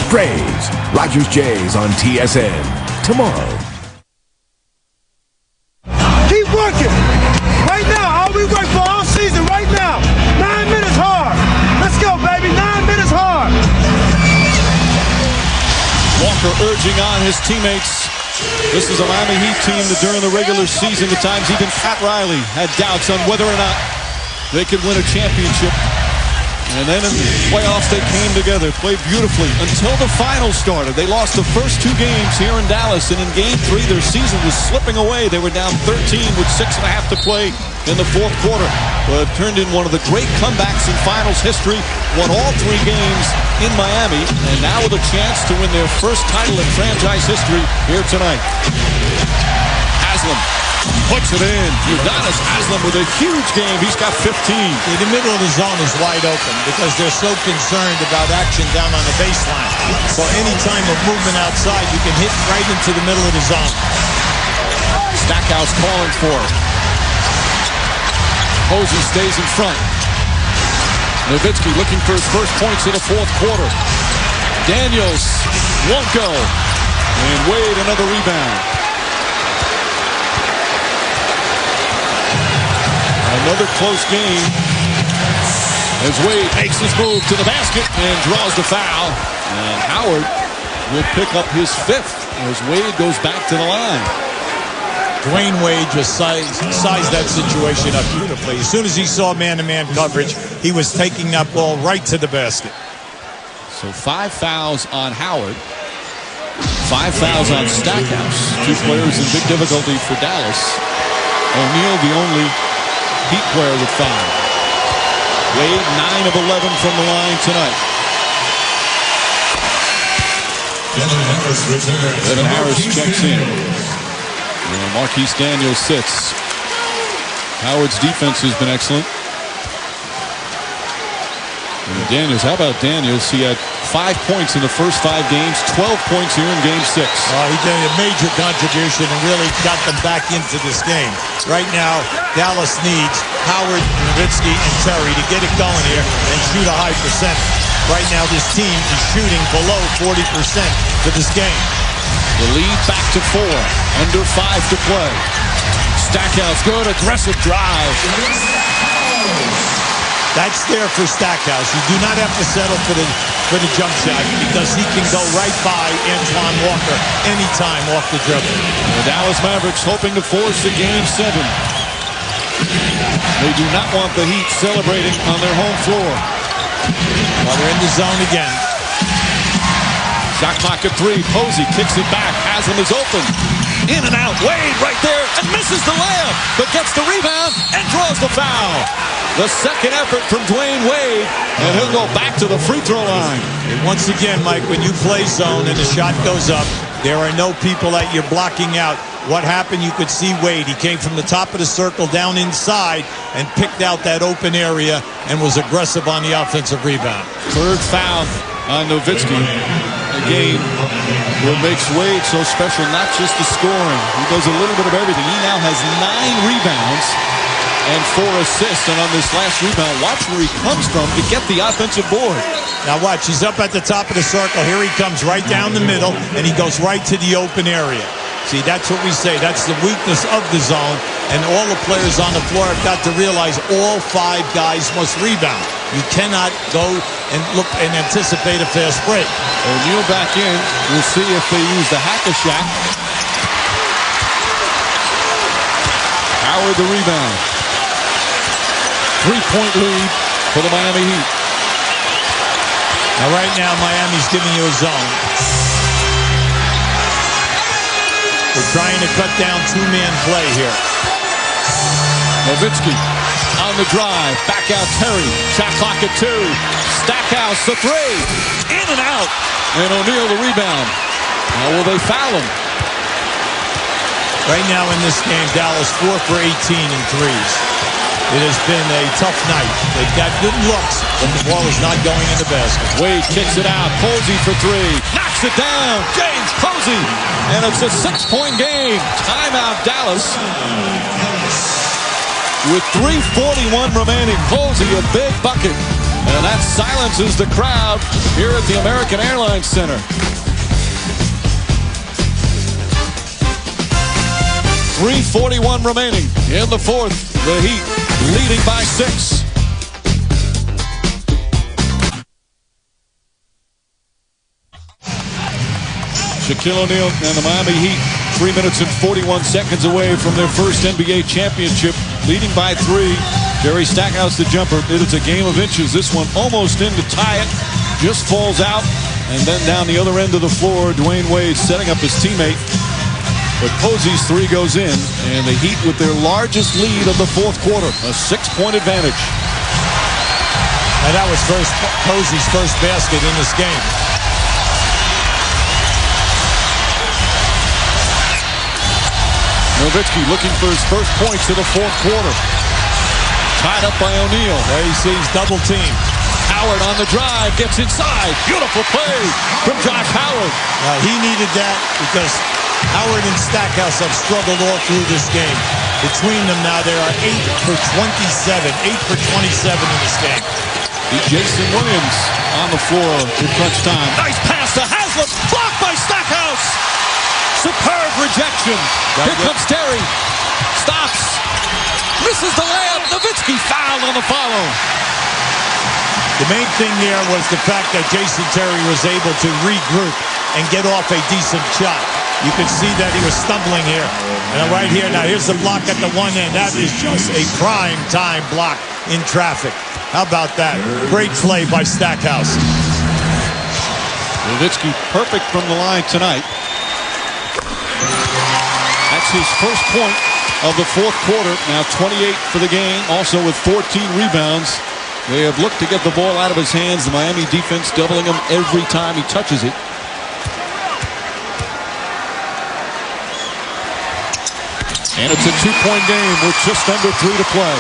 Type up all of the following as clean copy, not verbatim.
Strays, Rogers Jays on TSN. Tomorrow. Keep working. Right now, all we work for all season, right now. 9 minutes hard. Let's go, baby. 9 minutes hard. Walker urging on his teammates. This is a Miami Heat team that during the regular season, at times even Pat Riley had doubts on whether or not they could win a championship. And then in the playoffs, they came together, played beautifully until the finals started. They lost the first 2 games here in Dallas, and in Game 3, their season was slipping away. They were down 13 with 6.5 to play in the 4th quarter. But it turned in one of the great comebacks in finals history, won all 3 games in Miami, and now with a chance to win their first title in franchise history here tonight. Haslam puts it in. Udonis Haslam with a huge game. He's got 15. The middle of the zone is wide open because they're so concerned about action down on the baseline. So any time of movement outside, you can hit right into the middle of the zone. Stackhouse calling for it. Posey stays in front. Nowitzki looking for his first points in the 4th quarter. Daniels won't go. And Wade another rebound. Another close game as Wade makes his move to the basket and draws the foul. And Howard will pick up his 5th as Wade goes back to the line. Dwayne Wade just sized that situation up beautifully. As soon as he saw man-to-man coverage, he was taking that ball right to the basket. So 5 fouls on Howard. 5 fouls on Stackhouse. 2 players in big difficulty for Dallas. O'Neal the only Heat player with 5. Wade 9 of 11 from the line tonight. Devin Harris checks in. Marquise Daniels sits. Howard's defense has been excellent. And Daniels, how about Daniels? He had 5 points in the first 5 games, 12 points here in Game 6. He did a major contribution and really got them back into this game. Right now, Dallas needs Howard, Nowitzki, and Terry to get it going here and shoot a high percentage. Right now, this team is shooting below 40% for this game. The lead back to 4, under 5 to play. Stackhouse, good aggressive drive. That's there for Stackhouse. You do not have to settle for the jump shot because he can go right by Antoine Walker anytime off the dribble. The Dallas Mavericks hoping to force a Game 7. They do not want the Heat celebrating on their home floor. Well, they're in the zone again. Shot clock at 3. Posey kicks it back. Haslam is open. In and out. Wade right there and misses the layup, but gets the rebound and draws the foul. The second effort from Dwayne Wade, and he'll go back to the free throw line. And once again, Mike, when you play zone and the shot goes up, there are no people that you're blocking out. What happened, you could see Wade. He came from the top of the circle down inside and picked out that open area and was aggressive on the offensive rebound. 3rd foul on Nowitzki. A game what makes Wade so special, not just the scoring. He does a little bit of everything. He now has 9 rebounds and 4 assists. And on this last rebound, watch where he comes from to get the offensive board. Now watch, he's up at the top of the circle. Here he comes right down the middle, and he goes right to the open area. See, that's what we say. That's the weakness of the zone, and all the players on the floor have got to realize all 5 guys must rebound. You cannot go and look and anticipate a fast break. O'Neal back in. We'll see if they use the hack-a-shack. Howard the rebound. 3-point lead for the Miami Heat. Now right now, Miami's giving you a zone. They're trying to cut down 2-man play here. Nowitzki on the drive. Back out Terry. Shot clock at 2. Stackhouse the 3. In and out. And O'Neal the rebound. Now will they foul him? Right now in this game, Dallas 4 for 18 in threes. It has been a tough night. They've got good looks, but the ball is not going in the basket. Wade kicks it out. Posey for 3. Knocks it down. James Posey. And it's a 6-point game. Timeout Dallas. With 3:41 remaining. Posey a big bucket. And that silences the crowd here at the American Airlines Center. 3:41 remaining in the fourth. The Heat leading by 6. Shaquille O'Neal and the Miami Heat 3 minutes and 41 seconds away from their first NBA championship, leading by 3. Jerry Stackhouse, the jumper. It is a game of inches. This one almost in to tie it. Just falls out. And then down the other end of the floor, Dwayne Wade setting up his teammate. But Posey's 3 goes in, and the Heat with their largest lead of the fourth quarter, a 6-point advantage. And that was Posey's first basket in this game. Nowitzki looking for his first points of the fourth quarter. Tied up by O'Neal. There he sees double team. Howard on the drive, gets inside. Beautiful play from Josh Howard. He needed that because Howard and Stackhouse have struggled all through this game. Between them now, they are 8 for 27. 8 for 27 in this game. Jason Williams on the floor in crunch time. Nice pass to Haslem. Blocked by Stackhouse. Superb rejection. Here comes Terry. Stops. Misses the layup. Nowitzki fouled on the follow. The main thing there was the fact that Jason Terry was able to regroup and get off a decent shot. You can see that he was stumbling here. And right here, now here's the block at the one end. That is just a prime time block in traffic. How about that? Great play by Stackhouse. Nowitzki perfect from the line tonight. That's his first point of the fourth quarter. Now 28 for the game, also with 14 rebounds. They have looked to get the ball out of his hands. The Miami defense doubling him every time he touches it. And it's a 2-point game with just under 3 to play.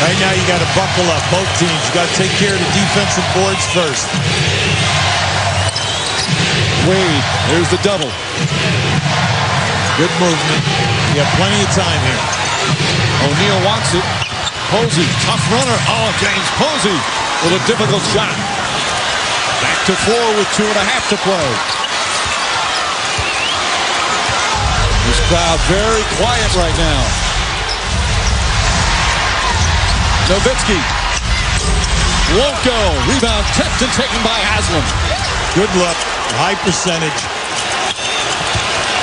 Right now you got to buckle up, both teams. You got to take care of the defensive boards first. Wade, there's the double. Good movement. You have plenty of time here. O'Neal wants it. Posey, tough runner. Oh, James Posey with a difficult shot. Back to 4 with 2.5 to play. This crowd very quiet right now. Nowitzki won't go. Rebound tipped and taken by Haslem. Good look. High percentage.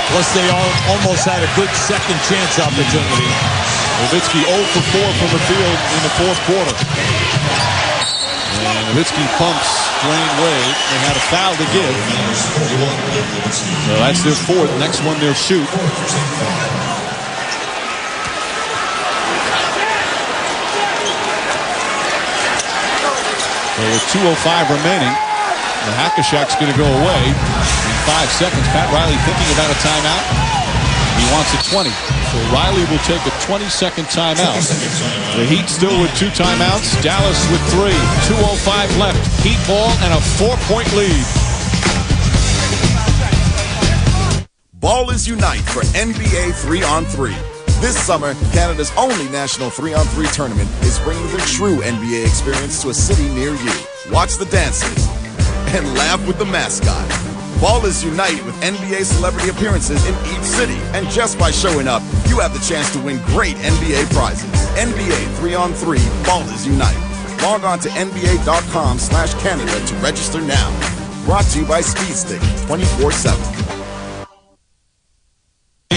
Plus they almost had a good second chance opportunity. Nowitzki 0 for 4 from the field in the fourth quarter. And Nowitzki pumps Dwayne Wade. They had a foul to give. So that's their fourth. Next one they'll shoot. So with 2:05 remaining, the Hack-a-Shack's going to go away in 5 seconds. Pat Riley thinking about a timeout. He wants a 20. So Riley will take a 20-second timeout. The Heat still with 2 timeouts. Dallas with 3. 2:05 left. Heat ball and a 4-point lead. Ballers unite for NBA 3-on-3. This summer, Canada's only national 3-on-3 tournament is bringing the true NBA experience to a city near you. Watch the dances and laugh with the mascot. Ballers unite with NBA celebrity appearances in each city. And just by showing up, you have the chance to win great NBA prizes. NBA 3-on-3 Ballers Unite. Log on to NBA.com/Canada to register now. Brought to you by Speedstick 24/7.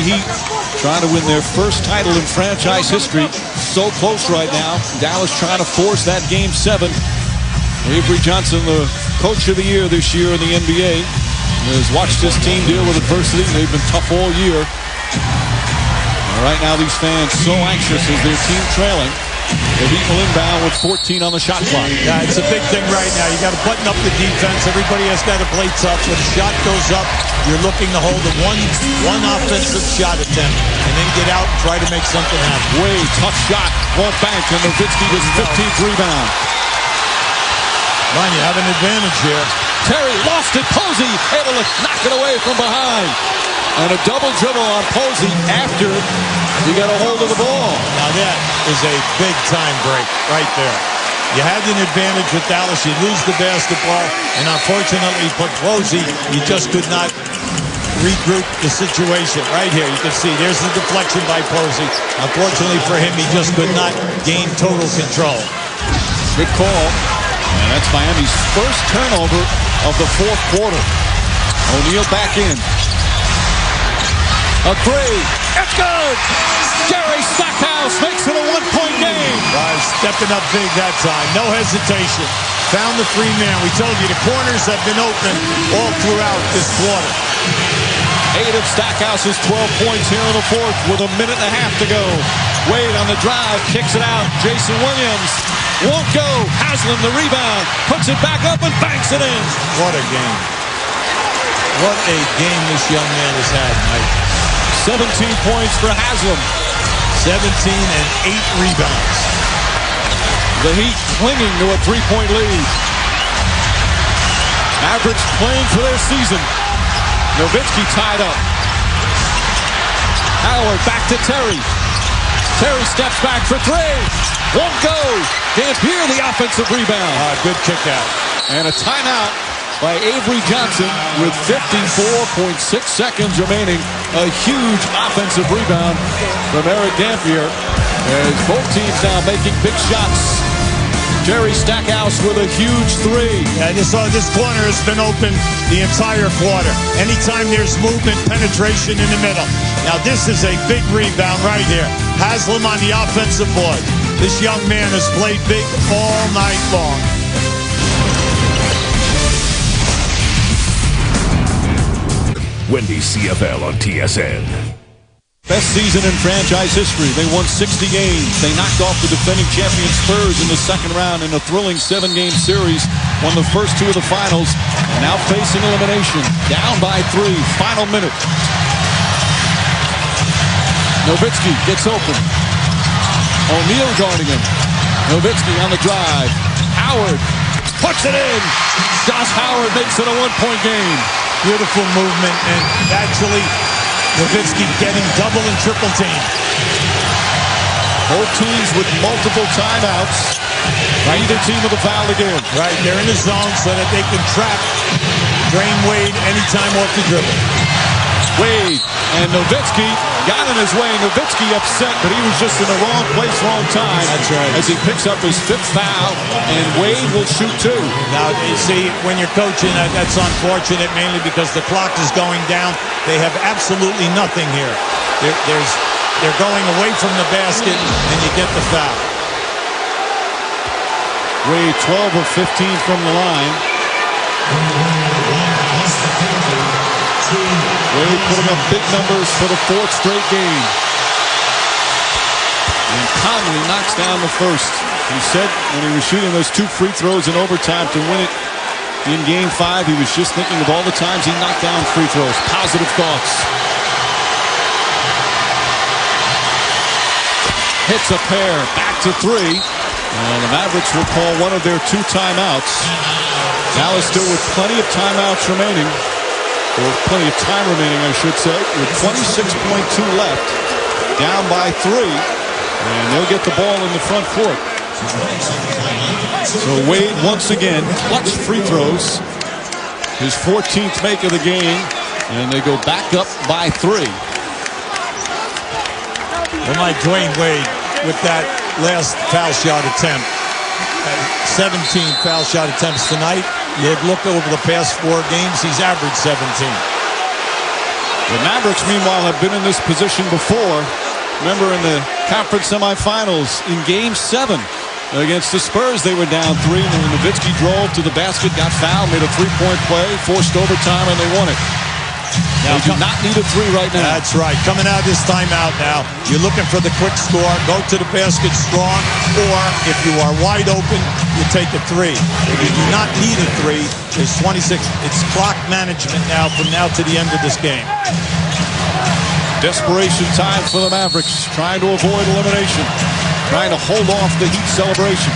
Heat trying to win their first title in franchise history. So close right now. Dallas trying to force that game 7. Avery Johnson, the coach of the year this year in the NBA, has watched this team deal with adversity. They've been tough all year. And right now these fans so anxious as their team trailing. The Heat will inbound with 14 on the shot clock. Yeah, it's a big thing right now. You got to button up the defense. Everybody has got to play tough. When the shot goes up, you're looking to hold a one offensive shot attempt and then get out and try to make something happen. Wade, tough shot, won't bank, and Nowitzki gets 15th rebound. Ron, you have an advantage here. Terry lost it. Posey able to knock it away from behind. And a double dribble on Posey after He got a hold of the ball. Now that is a big-time break right there. You had an advantage with Dallas. You lose the basketball, and unfortunately for Posey, you just could not regroup the situation. Right here, you can see there's the deflection by Posey. Unfortunately for him, he just could not gain total control. Good call. And that's Miami's first turnover of the fourth quarter. O'Neal back in. A three. It's good. Jerry Stackhouse makes it a one-point game. Stepping up big that time. No hesitation. Found the free man. We told you the corners have been open all throughout this quarter. 8 of Stackhouse's 12 points here in the fourth with a minute and a half to go. Wade on the drive, kicks it out. Jason Williams won't go. Haslam the rebound, puts it back up and banks it in. What a game. What a game this young man has had, Mike. 17 points for Haslam. 17 and 8 rebounds. The Heat clinging to a three-point lead. Mavericks playing for their season. Nowitzki tied up. Howard back to Terry. Terry steps back for three. Won't go. Dampier the offensive rebound. Good kick out. And a timeout by Avery Johnson with 54.6 seconds remaining. A huge offensive rebound from Eric Dampier as both teams now making big shots. Jerry Stackhouse with a huge three. Yeah, this corner has been open the entire quarter. Anytime there's movement, penetration in the middle. Now this is a big rebound right here. Haslam on the offensive board. This young man has played big all night long. Wendy's CFL on TSN. Best season in franchise history. They won 60 games. They knocked off the defending champion Spurs in the second round in a thrilling 7-game series. Won the first 2 of the finals. And now facing elimination. Down by 3. Final minute. Nowitzki gets open. O'Neal guarding him. Nowitzki on the drive. Howard puts it in. Josh Howard makes it a one-point game. Beautiful movement, and actually Nowitzki getting double and triple team. Both teams with multiple timeouts. Neither team with a foul again. Right, they're in the zone so that they can trap Drain Wade anytime off the dribble. Wade and Nowitzki got in his way. Nowitzki upset, but he was just in the wrong place, wrong time. That's right. As he picks up his 5th foul, and Wade will shoot 2. Now, you see, when you're coaching, that's unfortunate, mainly because the clock is going down. They have absolutely nothing here. They're going away from the basket, and you get the foul. Wade 12 of 15 from the line. Wade putting up big numbers for the 4th straight game. And Conley knocks down the first. He said when he was shooting those 2 free throws in overtime to win it in Game 5, he was just thinking of all the times he knocked down free throws. Positive thoughts. Hits a pair. Back to 3. And the Mavericks will call one of their 2 timeouts. Dallas still with plenty of timeouts remaining. Or plenty of time remaining, I should say, with 26.2 left. Down by 3. And they'll get the ball in the front court. So Wade once again, clutch free throws. His 14th make of the game. And they go back up by 3. Well, like Dwayne Wade with that last foul shot attempt. 17 foul shot attempts tonight. You look over the past 4 games, he's averaged 17. The Mavericks, meanwhile, have been in this position before. Remember in the conference semifinals in Game 7 against the Spurs, they were down 3. And Nowitzki drove to the basket, got fouled, made a 3-point play, forced overtime, and they won it. Now, they do not need a 3 right now. That's right. Coming out of this timeout now, you're looking for the quick score. Go to the basket strong, or if you are wide open, you take a 3. If you do not need a 3, there's 26. It's clock management now from now to the end of this game. Desperation time for the Mavericks, trying to avoid elimination, trying to hold off the Heat celebration.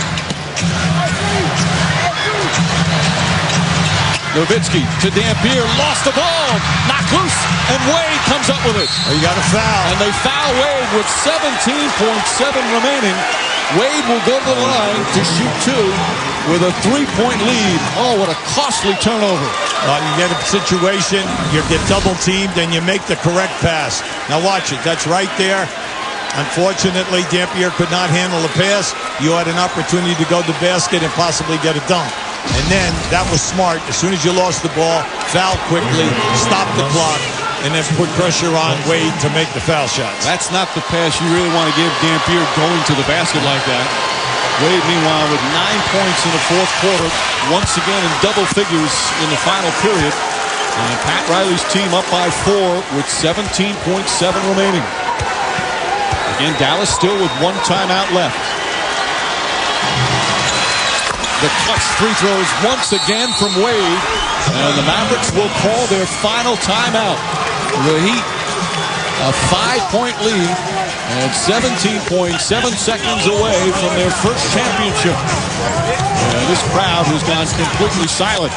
Nowitzki to Dampier, lost the ball, knocked loose, and Wade comes up with it. Oh, you got a foul. And they foul Wade with 17.7 remaining. Wade will go to the line to shoot two with a 3-point lead. Oh, what a costly turnover. You get a situation, you get double teamed, and you make the correct pass. Now watch it, that's right there. Unfortunately, Dampier could not handle the pass. You had an opportunity to go to the basket and possibly get a dunk. And then, that was smart. As soon as you lost the ball, foul quickly, stop the clock, and then put pressure on Wade to make the foul shots. That's not the pass you really want to give Dampier going to the basket like that. Wade, meanwhile, with 9 points in the fourth quarter, once again in double figures in the final period. And Pat Riley's team up by 4 with 17.7 remaining. Again, Dallas still with one timeout left. The clutch free throws once again from Wade. And the Mavericks will call their final timeout. The Heat, a 5-point lead and 17.7 seconds away from their first championship. And this crowd has gone completely silent.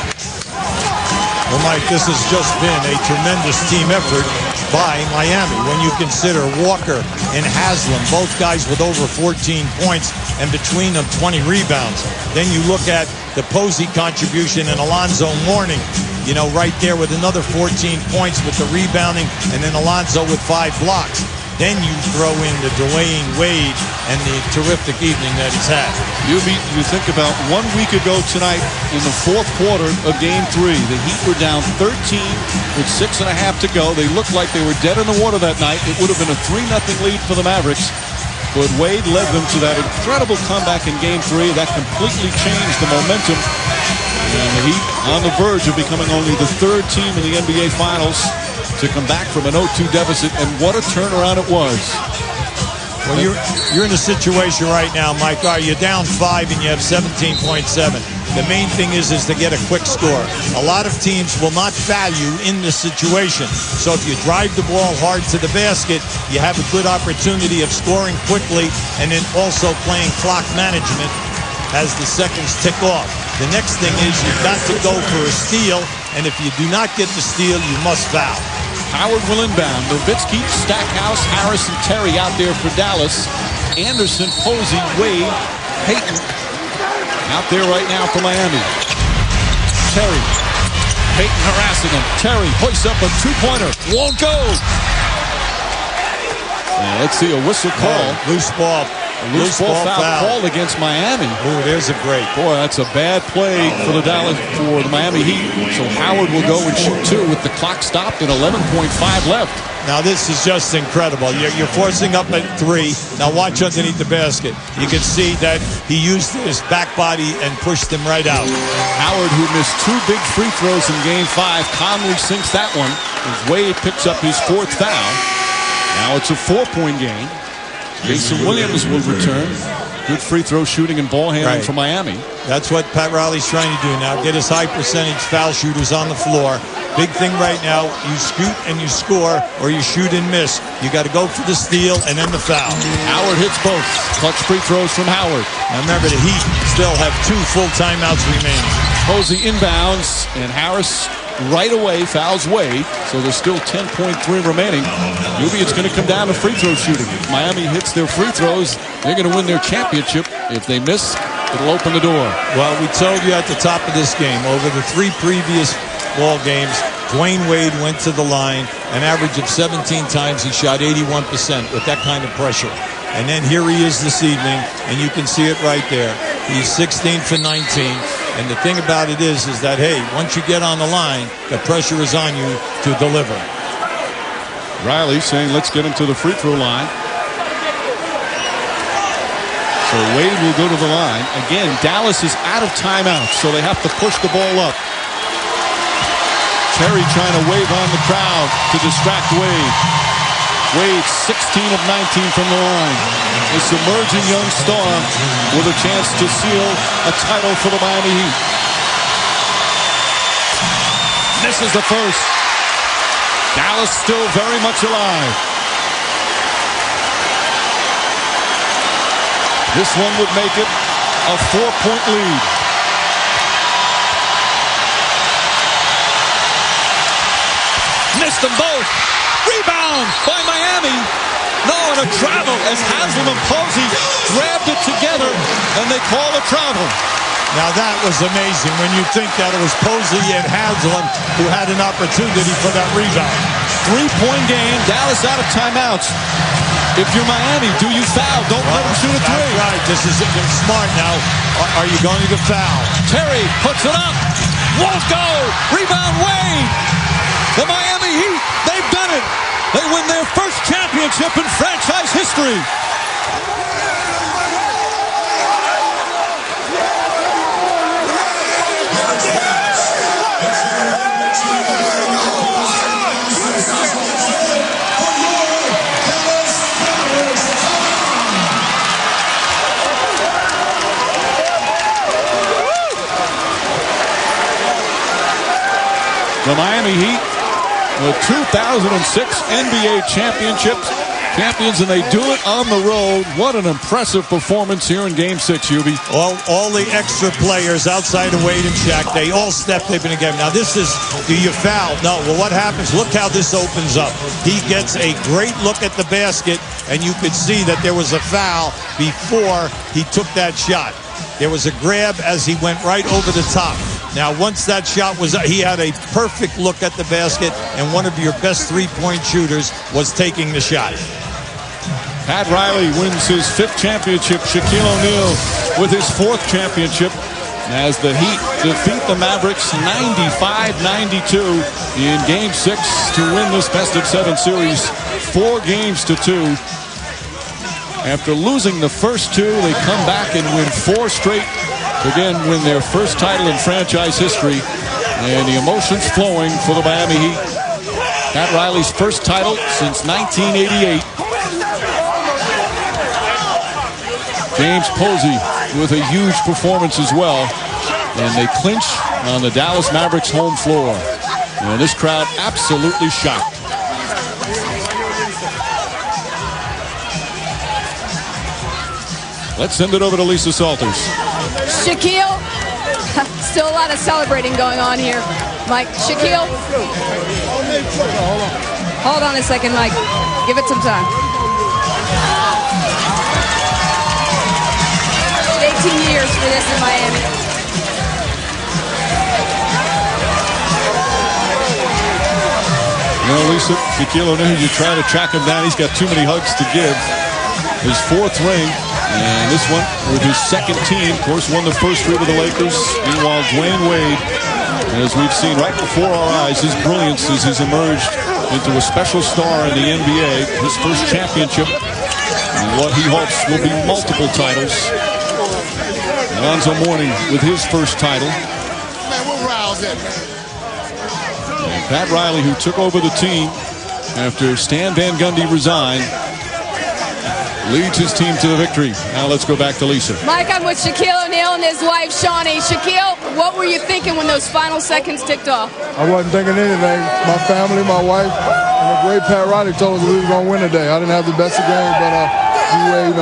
Well, Mike, this has just been a tremendous team effort by Miami. When you consider Walker and Haslam, both guys with over 14 points, and between them 20 rebounds. Then you look at the Posey contribution and Alonzo Mourning, you know, right there with another 14 points with the rebounding, and then Alonzo with 5 blocks. Then you throw in the Dwayne Wade and the terrific evening that he's had. You think about 1 week ago tonight in the fourth quarter of Game 3. The Heat were down 13 with 6.5 to go. They looked like they were dead in the water that night. It would have been a 3-0 lead for the Mavericks. But Wade led them to that incredible comeback in Game 3. That completely changed the momentum. And the Heat on the verge of becoming only the third team in the NBA Finals to come back from an 0-2 deficit. And what a turnaround it was. Well, you're in a situation right now, Mike. You're down 5 and you have 17.7. The main thing is to get a quick score. A lot of teams will not value in this situation. So if you drive the ball hard to the basket, you have a good opportunity of scoring quickly and then also playing clock management as the seconds tick off. The next thing is you've got to go for a steal, and if you do not get the steal, you must foul. Howard will inbound. Nowitzki, Stackhouse, Harris, and Terry out there for Dallas. Anderson, Posey, Wade, Payton out there right now for Miami. Terry. Payton harassing him. Terry hoists up a two-pointer. Won't go. Now let's see a whistle call. Loose ball. Loose ball foul called against Miami. Oh, there's a break. Boy, that's a bad play for the Miami Heat. So Howard will go and shoot two with the clock stopped and 11.5 left. Now this is just incredible. You're forcing up at 3. Now watch underneath the basket. You can see that he used his back body and pushed him right out. Howard, who missed 2 big free throws in Game 5, calmly sinks that one as Wade picks up his 4th foul. Now it's a 4-point game. Jason Williams will return. Good free throw shooting and ball handling for Miami. That's what Pat Riley's trying to do now. Get his high percentage foul shooters on the floor. Big thing right now, you shoot and you score, or you shoot and miss. You got to go for the steal and then the foul. Howard hits both. Clutch free throws from Howard. Now remember, the Heat still have 2 full timeouts remaining. Posey inbounds, and Harris right away fouls Wade, so there's still 10.3 remaining. Maybe it's going to come down to free throw shooting. If Miami hits their free throws, they're going to win their championship. If they miss, it'll open the door. Well, we told you at the top of this game, over the 3 previous ball games, Dwayne Wade went to the line, an average of 17 times. He shot 81% with that kind of pressure. And then here he is this evening, and you can see it right there. He's 16 for 19. And the thing about it is that, hey, once you get on the line, the pressure is on you to deliver. Riley saying, let's get him to the free throw line. So Wade will go to the line. Again, Dallas is out of timeouts, so they have to push the ball up. Terry trying to wave on the crowd to distract Wade. Wade 16 of 19 from the line. This emerging young star with a chance to seal a title for the Miami Heat. Misses the first. Dallas still very much alive. This one would make it a 4-point lead. them both. Rebound by Miami. No, and a travel as Haslam and Posey grabbed it together, and they call a travel. Now that was amazing when you think that it was Posey and Haslam who had an opportunity for that rebound. 3-point game. Dallas out of timeouts. If you're Miami, do you foul? Don't let him shoot a three. That's right. This is smart now. Are you going to foul? Terry puts it up. Won't go. Rebound Wade. The Miami Heat, they've done it. They win their first championship in franchise history. The Miami Heat, the 2006 NBA champions, and they do it on the road. What an impressive performance here in Game 6, Hubie. All the extra players outside of Wade and Shaq, they all stepped up in the game. Now this is, do you foul? No. Well, what happens? Look how this opens up. He gets a great look at the basket, and you could see that there was a foul before he took that shot. There was a grab as he went right over the top. Now, once that shot was, he had a perfect look at the basket, and one of your best three-point shooters was taking the shot. Pat Riley wins his 5th championship. Shaquille O'Neal with his 4th championship as the Heat defeat the Mavericks 95-92 in Game 6 to win this best-of-7 series 4 games to 2. After losing the first 2, they come back and win 4 straight. Again, win their first title in franchise history, and the emotions flowing for the Miami Heat. Pat Riley's first title since 1988. James Posey with a huge performance as well, and they clinch on the Dallas Mavericks home floor. And this crowd absolutely shocked. Let's send it over to Lisa Salters. Shaquille, still a lot of celebrating going on here. Mike, Shaquille. Hold on a second, Mike. Give it some time. 18 years for this in Miami. You know, Lisa, Shaquille O'Neal, you try to track him down. He's got too many hugs to give. His 4th ring. And this one with his 2nd team, of course, won the first 3 with the Lakers. Meanwhile, Dwayne Wade, as we've seen right before our eyes, his brilliance as he's emerged into a special star in the NBA. His first championship, and what he hopes will be multiple titles. Alonzo Mourning with his first title. And Pat Riley, who took over the team after Stan Van Gundy resigned, leads his team to the victory. Now let's go back to Lisa. Mike, I'm with Shaquille O'Neal and his wife, Shawnee. Shaquille, what were you thinking when those final seconds ticked off? I wasn't thinking anything. My family, my wife, and the great Pat Riley told us we were going to win today. I didn't have the best of games, but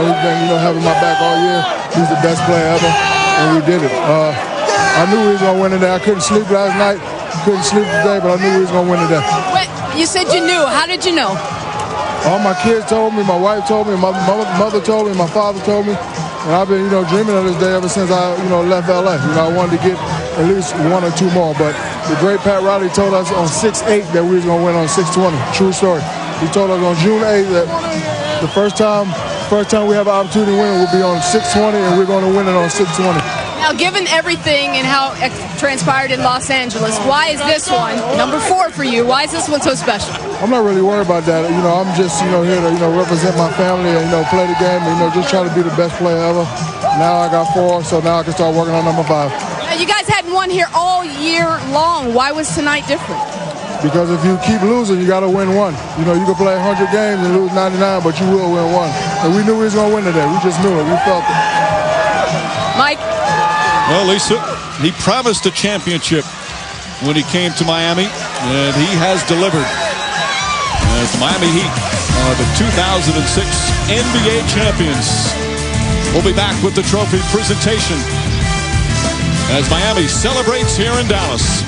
he's been having my back all year. He's the best player ever, and we did it. I knew we was going to win today. I couldn't sleep last night, couldn't sleep today, but I knew we was going to win today. Wait, you said you knew. How did you know? All my kids told me, my wife told me, my mother told me, my father told me, and I've been, dreaming of this day ever since I, left LA. I wanted to get at least 1 or 2 more, but the great Pat Riley told us on 6/8 that we was going to win on 6/20. True story. He told us on June 8th that the first time we have an opportunity to win will be on 6/20, and we're going to win it on 6/20. Now, given everything and how it transpired in Los Angeles, why is this one, number 4 for you, why is this one so special? I'm not really worried about that. I'm just, here to, represent my family and, play the game and, just try to be the best player ever. Now I got 4, so now I can start working on number 5. Now, you guys hadn't won here all year long. Why was tonight different? Because if you keep losing, you got to win 1. You can play 100 games and lose 99, but you will win 1. And we knew we was going to win today. We just knew it. We felt it. Mike? Well, Lisa, he promised a championship when he came to Miami, and he has delivered. As the Miami Heat are the 2006 NBA champions. We'll be back with the trophy presentation as Miami celebrates here in Dallas.